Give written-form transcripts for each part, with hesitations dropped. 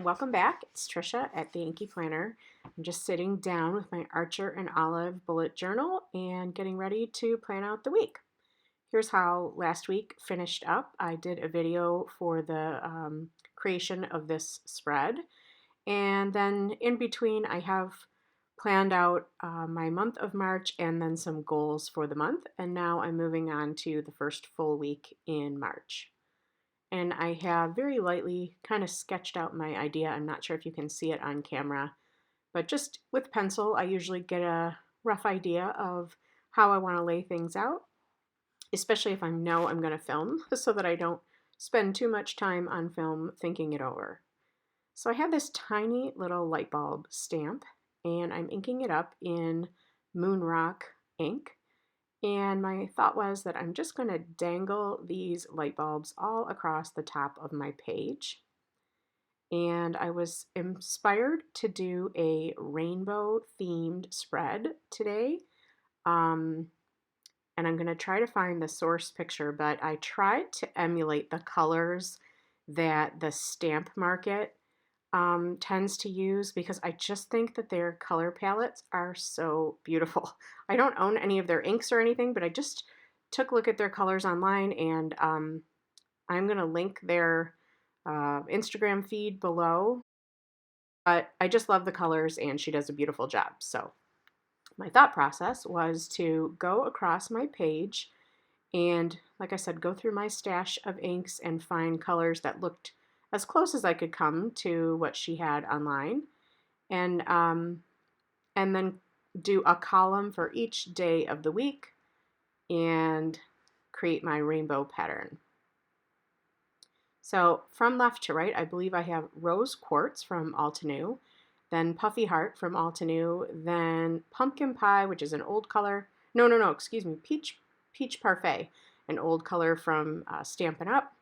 welcome back. It's Trisha at the Inky Planner. I'm just sitting down with my Archer and Olive bullet journal and getting ready to plan out the week. Here's how last week finished up. I did a video for the creation of this spread, and then in between I have planned out my month of March and then some goals for the month, and now I'm moving on to the first full week in March. And I have very lightly kind of sketched out my idea. I'm not sure if you can see it on camera, but just with pencil, I usually get a rough idea of how I want to lay things out, especially if I know I'm going to film, so that I don't spend too much time on film thinking it over. So I have this tiny little light bulb stamp, and I'm inking it up in Moonrock ink. And my thought was that I'm just going to dangle these light bulbs all across the top of my page. And I was inspired to do a rainbow themed spread today. And I'm going to try to find the source picture, but I tried to emulate the colors that the Stamp Market tends to use, because I just think that their color palettes are so beautiful. I don't own any of their inks or anything, but I just took a look at their colors online, and I'm going to link their Instagram feed below. But I just love the colors, and she does a beautiful job. So my thought process was to go across my page and, like I said, go through my stash of inks and find colors that looked as close as I could come to what she had online, and then do a column for each day of the week and create my rainbow pattern. So from left to right, I believe I have Rose Quartz from Altenew, then Puffy Heart from Altenew, then Pumpkin Pie, which is an old color. Excuse me, Peach Parfait, an old color from Stampin' Up.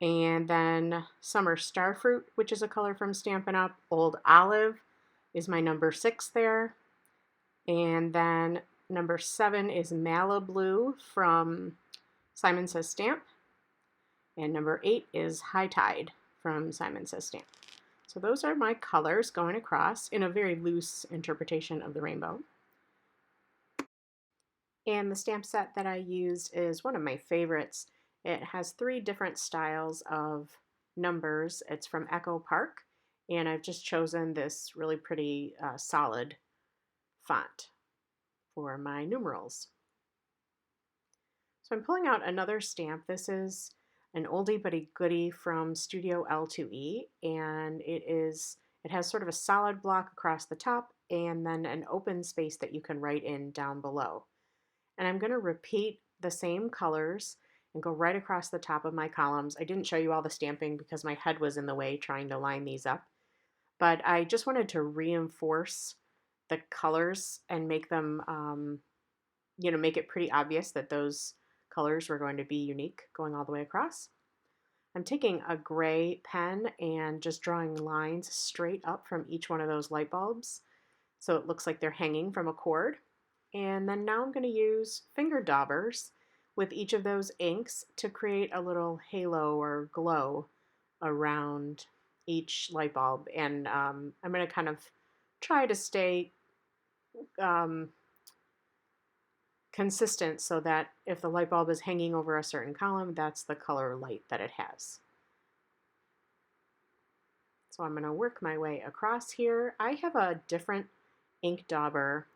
And then Summer Starfruit, which is a color from Stampin' Up. Old Olive is my number 6 there. And then number 7 is Malibu from Simon Says Stamp. And number 8 is High Tide from Simon Says Stamp. So those are my colors going across in a very loose interpretation of the rainbow. And the stamp set that I used is one of my favorites. It has 3 different styles of numbers. It's from Echo Park, and I've just chosen this really pretty solid font for my numerals. So I'm pulling out another stamp. This is an oldie but a goodie from Studio L2E, and it has sort of a solid block across the top and then an open space that you can write in down below. And I'm going to repeat the same colors and go right across the top of my columns. I didn't show you all the stamping because my head was in the way trying to line these up, but I just wanted to reinforce the colors and make them, make it pretty obvious that those colors were going to be unique going all the way across. I'm taking a gray pen and just drawing lines straight up from each one of those light bulbs so it looks like they're hanging from a cord. And then now I'm going to use finger daubers with each of those inks to create a little halo or glow around each light bulb. And I'm going to kind of try to stay consistent so that if the light bulb is hanging over a certain column, that's the color light that it has. So I'm going to work my way across here. I have a different ink dauber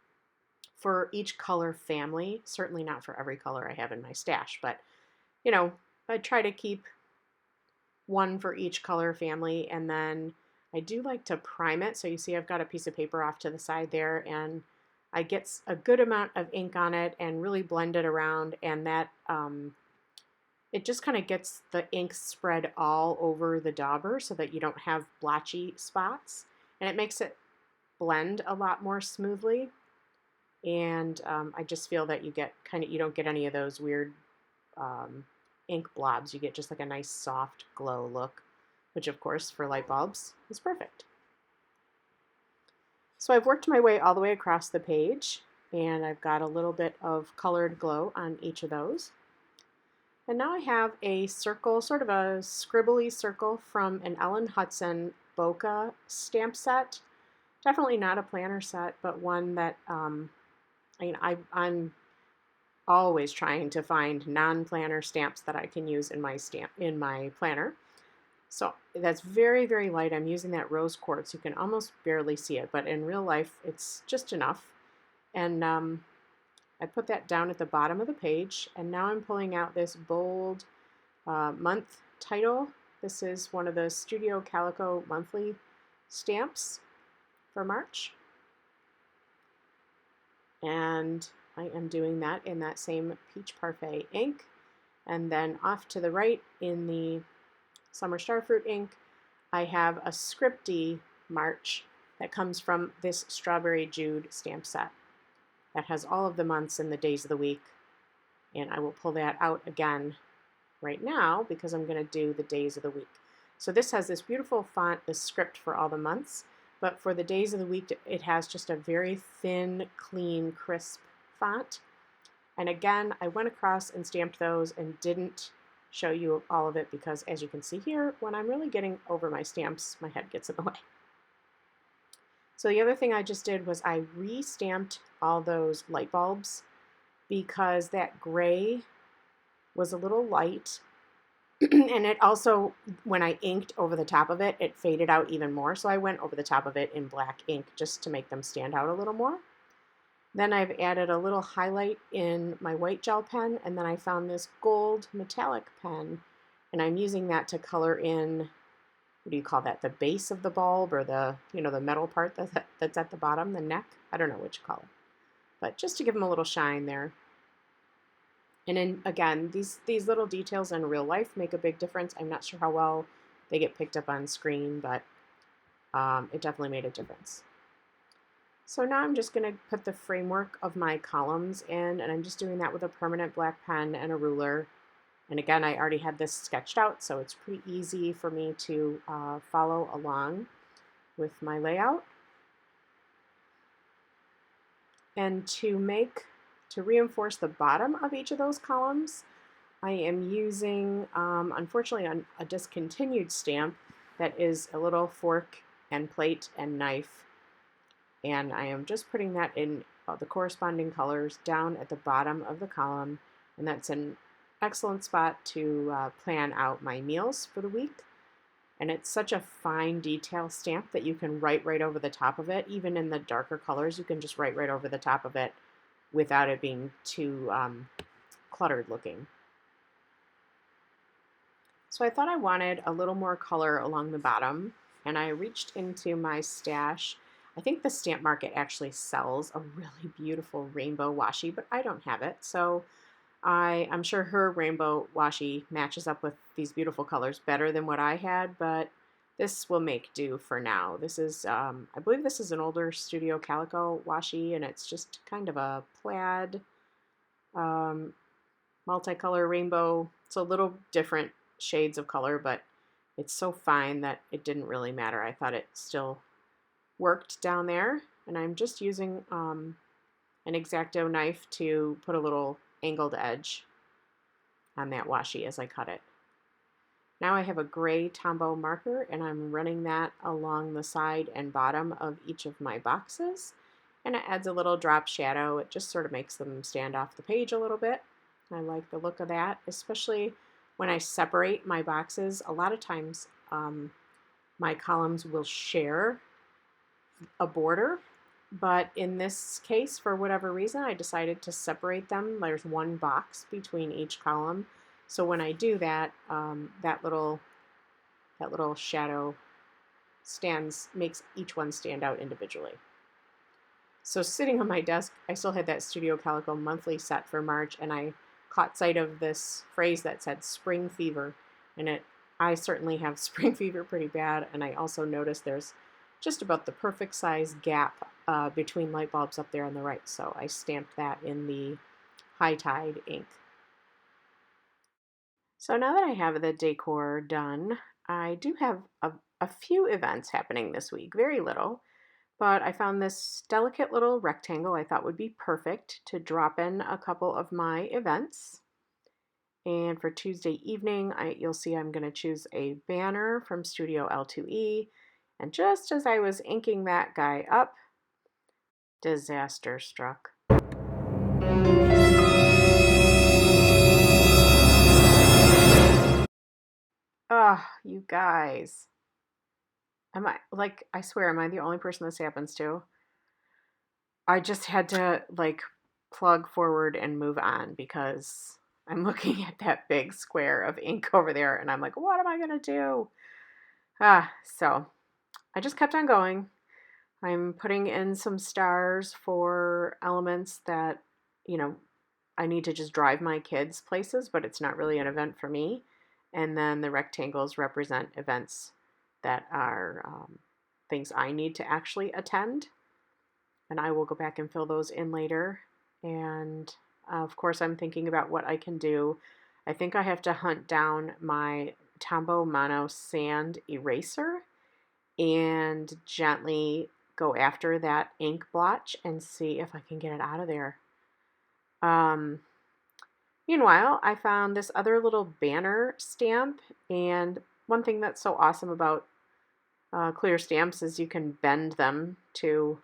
for each color family, certainly not for every color I have in my stash, but I try to keep one for each color family, and then I do like to prime it. So you see I've got a piece of paper off to the side there, and I get a good amount of ink on it and really blend it around, and that it just kind of gets the ink spread all over the dauber so that you don't have blotchy spots, and it makes it blend a lot more smoothly. And I just feel that you don't get any of those weird ink blobs. You get just like a nice soft glow look, which of course for light bulbs is perfect. So I've worked my way all the way across the page, and I've got a little bit of colored glow on each of those. And now I have a circle, sort of a scribbly circle from an Ellen Hudson Bokeh stamp set. Definitely not a planner set, but one that I'm always trying to find non-planner stamps that I can use in my planner. So that's very, very light. I'm using that rose quartz. You can almost barely see it, but in real life, it's just enough. And I put that down at the bottom of the page, and now I'm pulling out this bold month title. This is one of the Studio Calico monthly stamps for March. And I am doing that in that same Peach Parfait ink. And then off to the right in the Summer Starfruit ink, I have a Scripty March that comes from this Strawberry Jude stamp set that has all of the months and the days of the week. And I will pull that out again right now because I'm going to do the days of the week. So this has this beautiful font, this script for all the months, but for the days of the week, it has just a very thin, clean, crisp font. And again, I went across and stamped those and didn't show you all of it because, as you can see here, when I'm really getting over my stamps, my head gets in the way. So the other thing I just did was I re-stamped all those light bulbs because that gray was a little light. And it also, when I inked over the top of it, it faded out even more. So I went over the top of it in black ink just to make them stand out a little more. Then I've added a little highlight in my white gel pen, and then I found this gold metallic pen, and I'm using that to color in, what do you call that, the base of the bulb, or the, the metal part that's at the bottom, the neck? I don't know which color, but just to give them a little shine there. And then again, these little details in real life make a big difference. I'm not sure how well they get picked up on screen, but it definitely made a difference. So now I'm just going to put the framework of my columns in, and I'm just doing that with a permanent black pen and a ruler. And again, I already had this sketched out, so it's pretty easy for me to follow along with my layout. And to reinforce the bottom of each of those columns, I am using, unfortunately, a discontinued stamp that is a little fork and plate and knife. And I am just putting that in the corresponding colors down at the bottom of the column. And that's an excellent spot to plan out my meals for the week. And it's such a fine detail stamp that you can write right over the top of it. Even in the darker colors, you can just write right over the top of it without it being too cluttered looking. So I thought I wanted a little more color along the bottom, and I reached into my stash. I think the Stamp Market actually sells a really beautiful rainbow washi, but I don't have it. So I'm sure her rainbow washi matches up with these beautiful colors better than what I had, but this will make do for now. This is, I believe this is an older Studio Calico washi, and it's just kind of a plaid multicolor rainbow. It's a little different shades of color, but it's so fine that it didn't really matter. I thought it still worked down there, and I'm just using an X-Acto knife to put a little angled edge on that washi as I cut it. Now I have a gray Tombow marker, and I'm running that along the side and bottom of each of my boxes, and it adds a little drop shadow. It just sort of makes them stand off the page a little bit. I like the look of that, especially when I separate my boxes. A lot of times my columns will share a border, but in this case, for whatever reason, I decided to separate them. There's one box between each column, so when I do that, that little shadow makes each one stand out individually. So sitting on my desk, I still had that Studio Calico monthly set for March, and I caught sight of this phrase that said spring fever, and I certainly have spring fever pretty bad, and I also noticed there's just about the perfect size gap between light bulbs up there on the right, so I stamped that in the High Tide ink. So now that I have the decor done, I do have a few events happening this week, very little, but I found this delicate little rectangle I thought would be perfect to drop in a couple of my events. And for Tuesday evening, you'll see I'm going to choose a banner from Studio L2E, And just as I was inking that guy up, disaster struck. Oh, you guys. Am I, like, I swear, am I the only person this happens to? I just had to, like, plug forward and move on because I'm looking at that big square of ink over there and I'm like, what am I going to do? So I just kept on going. I'm putting in some stars for elements that, you know, I need to just drive my kids places, but it's not really an event for me. And then the rectangles represent events that are things I need to actually attend. And I will go back and fill those in later. And of course, I'm thinking about what I can do. I think I have to hunt down my Tombow Mono Sand Eraser and gently go after that ink blotch and see if I can get it out of there. Um, Meanwhile, I found this other little banner stamp, and one thing that's so awesome about clear stamps is you can bend them to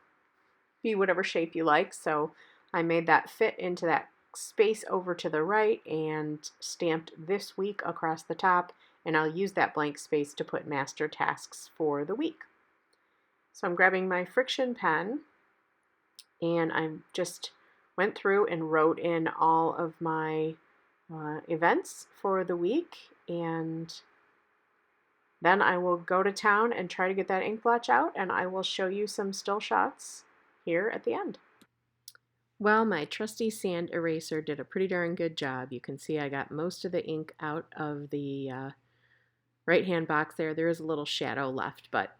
be whatever shape you like. So I made that fit into that space over to the right and stamped this week across the top, and I'll use that blank space to put master tasks for the week. So I'm grabbing my friction pen and I just went through and wrote in all of my events for the week, and then I will go to town and try to get that ink blotch out, and I will show you some still shots here at the end. Well, my trusty sand eraser did a pretty darn good job. You can see I got most of the ink out of the right-hand box there. There is a little shadow left, but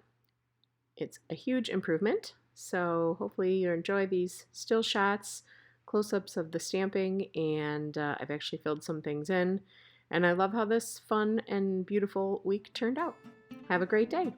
it's a huge improvement. So hopefully you enjoy these still shots, close-ups of the stamping, and I've actually filled some things in. And I love how this fun and beautiful week turned out. Have a great day.